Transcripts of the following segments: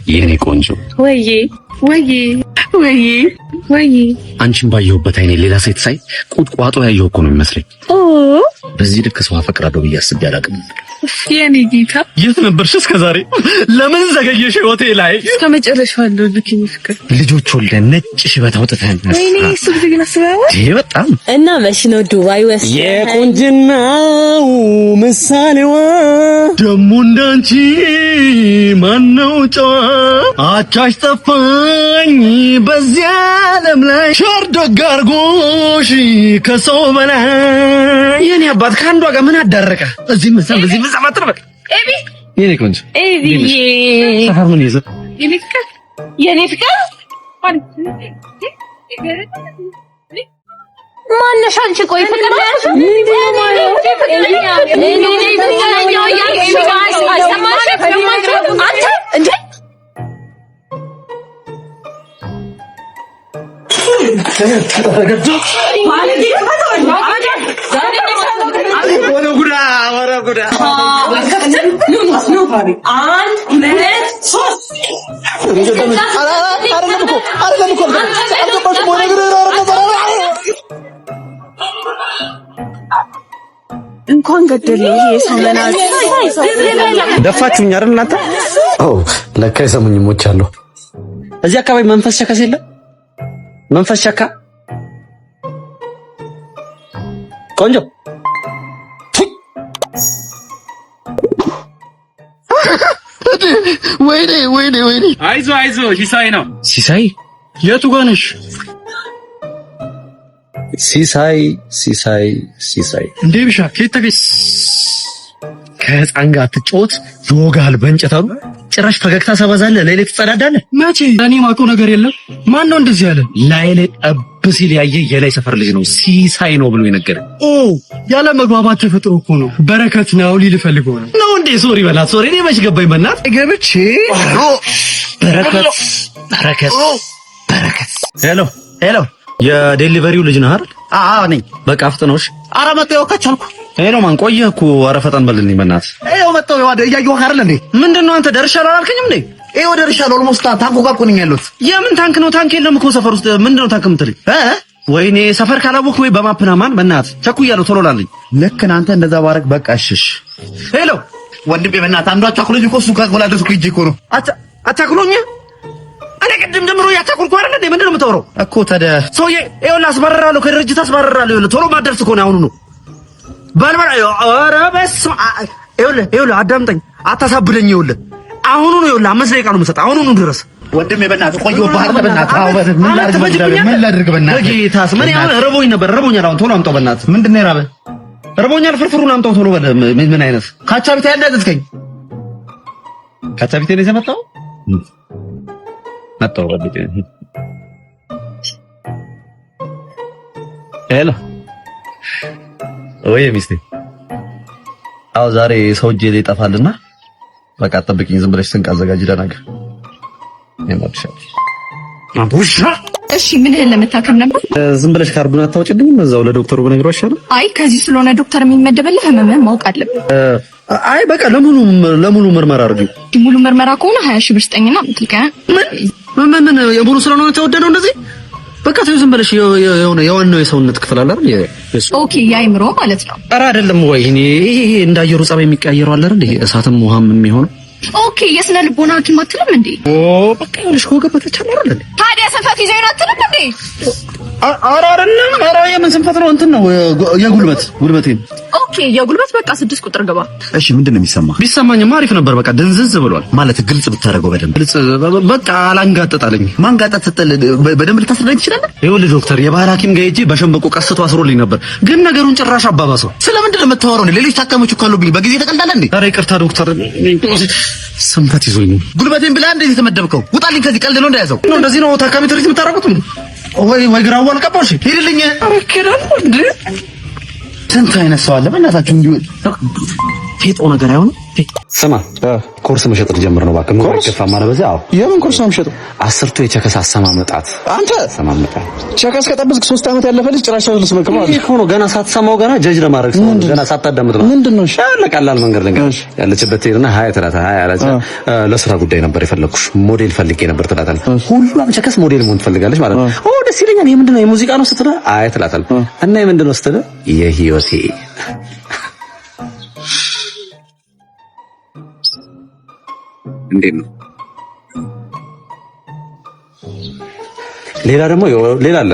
የኔ ቆንጆ ወይ አንቺን ባየሁበት አይኔ ሌላ ሴት ሳይ ቁጥቋጦ ያየሁ እኮ ነው የሚመስለኝ። በዚህ ልክ ሰው አፈቅራለሁ ብዬ አስቤ አላውቅም። የኔ ጌታ የት ነበርሽ እስከ ዛሬ? ለምን ዘገየሽ ህይወቴ ላይ? እስከ መጨረሻው አለው ልክኝ ፍቅር ልጆች ወልደን ነጭ ሽበት አውጥተን ወይኔ እሱ ግን አስበው ይሄ በጣም እና መች ነው ዱባይ ወሰደ የቁንጅናው ምሳሌዋ ደሞ እንዳንቺ ማነው ጨዋ አቻሽ ጠፋኝ በዚያ ዓለም ላይ ሸርዶ ጋርጎሽ ከሰው በላይ የኔ አባት ከአንዷ ጋር ምን አዳረቀ? እዚህ ምሳም በዚህ ምሳም አትርበቅ ኤቢ የኔ ቆንጆ ኤቢ ሰፈር ምን ይዘ የኔ ፍቅር ማነሽ አንቺ? ቆይ ፍቅር ነሽ ምንድነው ማለት እንኳን ገደለኝ የሰመናት ደፋችሁኝ አይደል እናንተ? ለካ የሰሙኝ ሞቻለሁ። እዚህ አካባቢ መንፈስ ቸከስ የለም? መንፈስ ቸካ ቆንጆ ወይኔ አይዞ ሲሳይ ነው። ሲሳይ የቱ ጋር ነሽ? ሲሳይ እንዴ ብሻ ከየት ተገኘ? ከህፃን ጋር ትጫወት ይወጋል በእንጨት አሉ። ጭራሽ ፈገግታ ሰበዛለህ፣ ላይ ላይ ትጸዳዳለህ። መቼ እኔ ማውቀው ነገር የለም። ማን ነው እንደዚህ ያለ? ላይ ጠብ ሲል ያየ የላይ ሰፈር ልጅ ነው ሲሳይ ነው ብሎ የነገረኝ። ያለ መግባባት ተፈጥሮ እኮ ነው። በረከት ነው ሊል ፈልገው ነው እንዴ? ሶሪ በላት ሶሪ። እኔ መች ገባኝ በእናት ገብቼ በረከት ሄሎ የዴሊቨሪው ልጅ ነህ አይደል? አዎ ነኝ። በቃ አፍጥነውሽ። ኧረ መጣሁ ከቻልኩ። ሄሎ ማን ቆየህ እኮ። ኧረ ፈጠን በልልኝ በእናትህ። ይኸው መጣሁ። እያየሁህ አይደል እንዴ? ምንድነው አንተ ደርሻለሁ አላልከኝም እንዴ? ይኸው ደርሻለሁ። ኦልሞስት ታንኩ ጋር እኮ ነኝ ያለሁት። የምን ታንክ ነው? ታንክ የለም እኮ ሰፈር ውስጥ። ምንድነው ታንክ የምትለኝ? ወይኔ ሰፈር ካላወቅህ ወይ በማፕና ማን በእናትህ ቸኩያለሁ። ቶሎ ላልኝ። ልክ አንተ እንደዛ ባረክ በቃ እሽሽ። ሄሎ ወንድሜ በእናትህ አንዷ አቻኩሎኝ እኮ እሱ ጋር ወላደስኩ ሂጅ እኮ ነው። አቻኩሎኝ እኔ ቅድም ጀምሮ ያቻኩልኩ አይደል እንዴ? ምንድነው የምታወራው እኮ ታዲያ? ሰውዬ ይኸውልህ አስባረራለሁ፣ ከድርጅት አስባረራለሁ። ይኸውልህ ቶሎ ማደርስ እኮ ነው አሁኑ ነው። ባልባል ኧረ በስመ አብ። ይኸውልህ አዳምጠኝ፣ አታሳብደኝ። ይኸውልህ አሁኑ ነው። ይኸውልህ 5 ደቂቃ ነው የምሰጠው። አሁኑ ነው ድረስ ወንድሜ በእናትህ ቆየሁ። ባህር በእናትህ ምን ላድርግ በእናትህ? ጌታስ ምን ያው ረቦኛል። አሁን ቶሎ አምጣው በእናትህ። ምንድነው የራበህ? ረቦኛል። ፍርፍሩን አምጣው ቶሎ በል። ምን አይነት ካቻቢቴ ያለ አዘዝከኝ? ካቻቢቴ ነው የመጣው መጣው ወዲህ። ሄሎ ወይ ሚስቴ፣ አዎ ዛሬ ሰው እጄ ላይ ይጠፋልና በቃ ጠብቂኝ። ዝም ብለሽ ስንቅ አዘጋጅ። ደናገ አቡሻ እሺ ምንህን ለመታከም ነበር? ዝም ብለሽ ካርዱን አታውጭልኝም? እዛው ለዶክተሩ በነገሩ አይሻልም? አይ ከዚህ ስለሆነ ዶክተር የሚመደበልህ ህመምህን ማወቅ አለብህ። አይ በቃ ለሙሉ ምርመራ አድርጊው። ሙሉ ምርመራ ከሆነ 20 ሺህ ብር ስጠኝና ምትልከ ምን የሙሉ ስራ ነው የተወደደው እንደዚህ? በቃ ተይው ዝም ብለሽ የዋናው የሰውነት ክፍል አለ አይደል? ኦኬ የአይምሮ ማለት ነው። ኧረ አይደለም ወይ እኔ ይሄ እንዳየሩ ጸባይ የሚቀያየረው አለ አይደል? እሳትም ውሃም የሚሆነው ኦኬ የስነ ልቦና ሐኪም አትልም እንዴ? በቃ ይኸውልሽ ከወገበታች አይደል? ታዲያ ስንፈት ይዘህ ነው አትልም እንዴ? ኧረ አይደለም። ኧረ የምን ስንፈት ነው? እንትን ነው ጉልበቴ። ኦኬ የጉልበት በቃ 6 ቁጥር ገባ። እሺ ምንድነው የሚሰማህ? ቢሰማኝማ አሪፍ ነበር። በቃ ድንዝዝ ብሏል ማለት ግልጽ ብታረገው በደንብ ግልጽ። በቃ አላንጋጠጣለኝ። ማንጋጠጥ ስትል በደንብ ልታስረዳኝ ትችላለህ? ይኸውልህ ዶክተር የባህል ሐኪም ጋር ሄጄ በሸንበቆ ቀስቶ አስሮልኝ ነበር፣ ግን ነገሩን ጭራሽ አባባሰው። ስለምንድን ነው የምታወራው? ሌሎች ታካሚዎች እኮ አሉብኝ። በጊዜ ተቀልዳለህ እንዴ? ኧረ ይቅርታ ዶክተር፣ ስንፈት ይዞኝ ነው። ጉልበቴን ብላ እንዴ የተመደብከው? ውጣልኝ ከዚህ። ቀልድ ነው እንደያዘው ነው። እንደዚህ ነው ታካሚ ትሪት የምታረጉት? ወይ ግራው አልቀባሽ ሄድልኝ። ኧረ ከራው እንዴ ስንት አይነት ሰው አለ በእናታችሁ። እንዲሁ ፌጦ ነገር አይሆንም። ስማ ኮርስ መሸጥ ልጀምር ነው እባክህ። ምን አይከፋ ማለት በዚህ። አዎ የምን ኮርስ ነው የምሸጠው? 10ቱ የቸከስ አሰማመጣት። አንተ አሰማመጣት ቸከስ ከጠበስክ 3 ዓመት ያለፈ ልጅ ጭራሽ ልስመክ ማለት ይሄ እኮ ነው። ገና ሳትሰማው ገና ጀጅ ለማድረግ ሰው ገና ሳታዳምጥ ነው። ምንድነው? ቀላል መንገድ ልንገርሽ። ያለችበት ሄድና ሀያ ትላታ ሀያ አለች። ለስራ ጉዳይ ነበር የፈለኩሽ፣ ሞዴል ፈልጌ ነበር ትላታለች። ሁሉም ቸከስ ሞዴል መሆን ትፈልጋለች ማለት ነው። ኦ ደስ ይለኛል። ይሄ ምንድነው? የሙዚቃ ነው ስትል አይ ትላታለች። እና ይሄ ምንድነው ስትል የህይወቴ እንዴት ነው? ሌላ ደግሞ ሌላ አለ።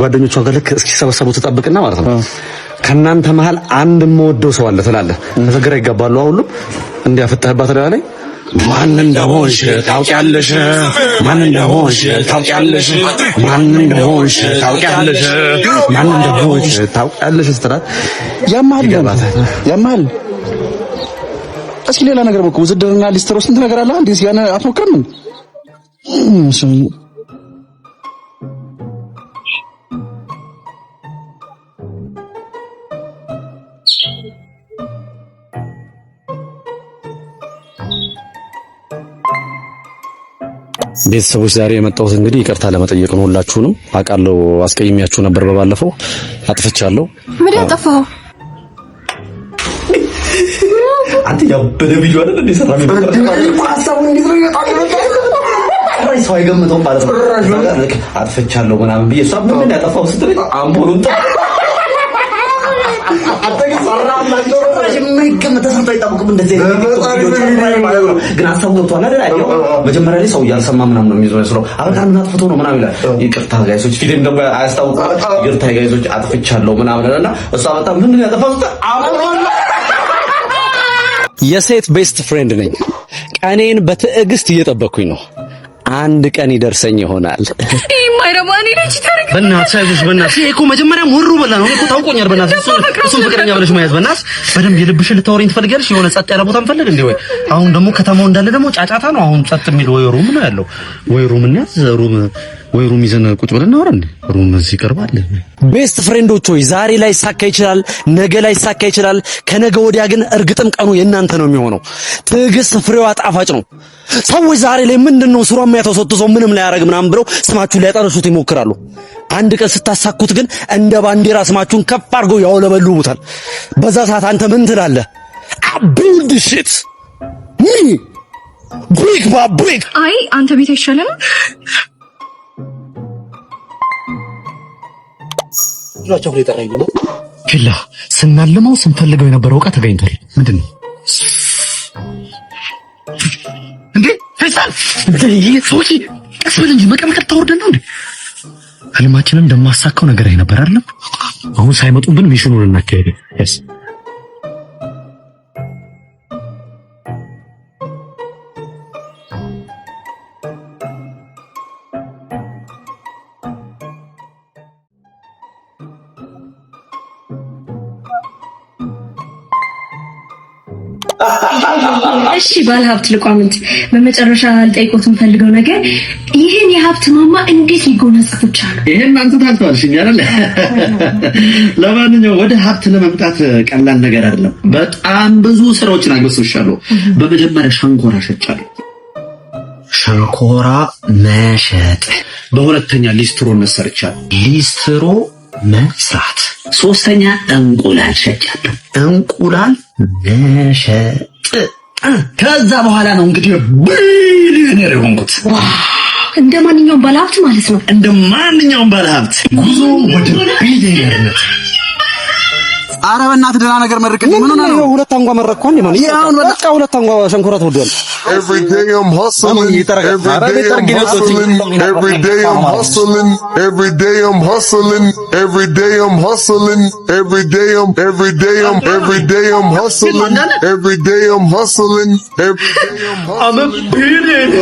ጓደኞቿ ጋር ልክ እስኪሰበሰቡ ተጠብቅና ማለት ነው ከናንተ መሃል አንድ የምወደው ሰው አለ ትላለህ። ተዘግራ ይገባሉ። ሁሉም እንዲያፈጣህባት ላይ ማን እንደሆንሽ ታውቂያለሽ፣ ማን እንደሆንሽ ታውቂያለሽ፣ ማን እንደሆንሽ ታውቂያለሽ፣ ማን እንደሆንሽ ታውቂያለሽ ስትላት ያማል። እስኪ ሌላ ነገር በቃ ውዝድርና ሊስትሮ ስንት ነገር አለ። አንዴ ሲያነ አትሞክርም? ቤተሰቦች ዛሬ የመጣሁት እንግዲህ ይቅርታ ለመጠየቅ ነው። ሁላችሁንም አውቃለሁ አስቀይሜያችሁ ነበር በባለፈው፣ አጥፍቻለሁ። ምን ያጠፋው? አንተ ያበደ ቪዲዮ አይደል እንዴ ሰራሚ ሐሳቡን እንዴት ነው ይጣጣል ሰው አይገምተውም ማለት ነው። አጥፍቻለሁ ምናምን ብዬ እሷ ምን ያጠፋው ስትል አምፖሉን ግን ሀሳቡ ገብቷል አይደል? አየው መጀመሪያ ላይ ሰው እያልሰማ ምናምን ነው የሚመስለው። አበቃ ምን አጥፍቶ ነው ምናምን ይላል። ይቅርታ ጋይሶች ፊልም ደግሞ አያስታውቅም። ይቅርታ ጋይሶች አጥፍቻለሁ ምናምን እና እሷ በጣም ምንድን ያጠፋው የሴት ቤስት ፍሬንድ ነኝ። ቀኔን በትዕግስት እየጠበኩኝ ነው። አንድ ቀን ይደርሰኝ ይሆናል። ማይረማኒ ልጅ ታሪክ በእናትሽ አይዞሽ። በእናትሽ ይሄ እኮ መጀመሪያም ወሩ በላ ነው እኮ ታውቆኛል። በእናትሽ እሱን ፍቅረኛ ብለሽ ማያዝ በእናትሽ በደንብ የልብሽን ልታወሪኝ ትፈልጊያለሽ? የሆነ ጸጥ ያለ ቦታ እንፈልግ እንዴ? ወይ አሁን ደግሞ ከተማው እንዳለ ደግሞ ጫጫታ ነው። አሁን ጸጥ የሚል ወይ ሩም ነው ያለው። ወይ ሩም እንያዝ፣ ወይ ሩም ይዘን ቁጭ ብለን እናወራ እንዴ? ሩም እዚህ ይቀርባል። ቤስት ፍሬንዶች ሆይ ዛሬ ላይ ሳካ ይችላል፣ ነገ ላይ ሳካ ይችላል፣ ከነገ ወዲያ ግን እርግጥም ቀኑ የእናንተ ነው የሚሆነው። ትዕግስት ፍሬዋ ጣፋጭ ነው። ሰዎች ዛሬ ላይ ምንድነው ስሯ የሚያተሰጥሰው ምንም ላይ ያረግ ምናምን ብለው ስማችሁን ሊያጠርሱት ይሞክራሉ። አንድ ቀን ስታሳኩት ግን እንደ ባንዲራ ስማችሁን ከፍ አድርገው ያውለበልቡታል። በዛ ሰዓት አንተ ምን ትላለህ? ቢልድ ሺት ብሪክ ባ ብሪክ። አይ አንተ ቤት አይሻልም? ላቸው ላይ ተራይ ነው ፊላ ስናልመው ስንፈልገው የነበረው ዕቃ ተገኝቷል። ምንድነው እንዴ? ፈይሳል ይሄ ሶቺ ቀስበል እንጂ መቀመቅ ታወርደና እንዴ? ህልማችንን እንደማሳካው ነገር ነበር አይደለም? አሁን ሳይመጡብን ሚሽኑን እናካሄድ። ያስ እሺ ባለሀብት ልቋምንት በመጨረሻ ልጠይቆት የምፈልገው ነገር ይሄን የሀብት ማማ እንዴት ሊጎናጸፉ ቻሉ? ይሄን አንተ ታልተዋልሽኝ አይደል? ለማንኛውም ወደ ሀብት ለመምጣት ቀላል ነገር አይደለም። በጣም ብዙ ስራዎችን አግበስብሻለሁ። በመጀመሪያ ሸንኮራ ሸጫለሁ። ሸንኮራ መሸጥ። በሁለተኛ ሊስትሮ መስርቻለሁ። ሊስትሮ መስራት። ሶስተኛ እንቁላል ሸጫለሁ። እንቁላል መሸጥ። ከዛ በኋላ ነው እንግዲህ ቢሊዮነር የሆንኩት። እንደ ማንኛውም ባለሀብት ማለት ነው። እንደ ማንኛውም ባለሀብት ጉዞ ወደ ቢሊዮነርነት። ኧረ በእናትህ ደህና ነገር መርቅልኝ። ምን ሆነ ነው? ሁለት አንጓ መረቅኩ እንዴ? ማለት ያው በቃ ሁለት አንጓ ሸንኮራ ተወዷል። Every day I'm hustling, every day I'm hustling, every day I'm hustling, every day I'm hustling, every day I'm hustling, every day I'm every day I'm every day I'm hustling, every day I'm hustling, every day I'm hustling.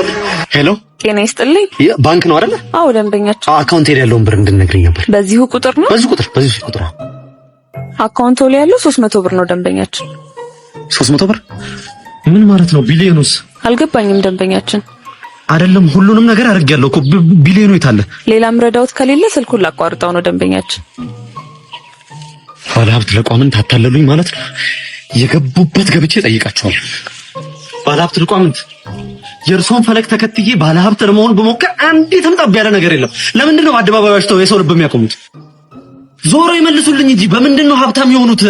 ሄሎ ጤና ይስጥልኝ። ባንክ ነው አይደል? አዎ ደንበኛችን። አካውንት ሄድ ያለውን ብር እንድነግረኝ ነበር። በዚሁ ቁጥር ነው? በዚህ ቁጥር አካውንቱ ላይ ያለው 300 ብር ነው ደንበኛችን። 300 ብር ምን ማለት ነው? ቢሊዮኑስ? አልገባኝም ደንበኛችን። አይደለም ሁሉንም ነገር አድርጌያለሁ እኮ ቢሊዮኑ የታለ? ሌላም ረዳውት ከሌለ ስልኩን ላቋርጠው ነው ደንበኛችን። ባለሀብት ለቋምን ታታለሉኝ ማለት ነው። የገቡበት ገብቼ ጠይቃቸዋለሁ። ባለሀብት ልቋምንት የእርሶን ፈለግ ተከትዬ ባለሀብት ለመሆን በሞከር አንዲትም ጠብ ያለ ነገር የለም። ለምንድን ነው በአደባባይ ዋሽተው የሰው ልብ የሚያቆሙት? ዞሮ ይመልሱልኝ እንጂ በምንድን ነው ሀብታም የሆኑት?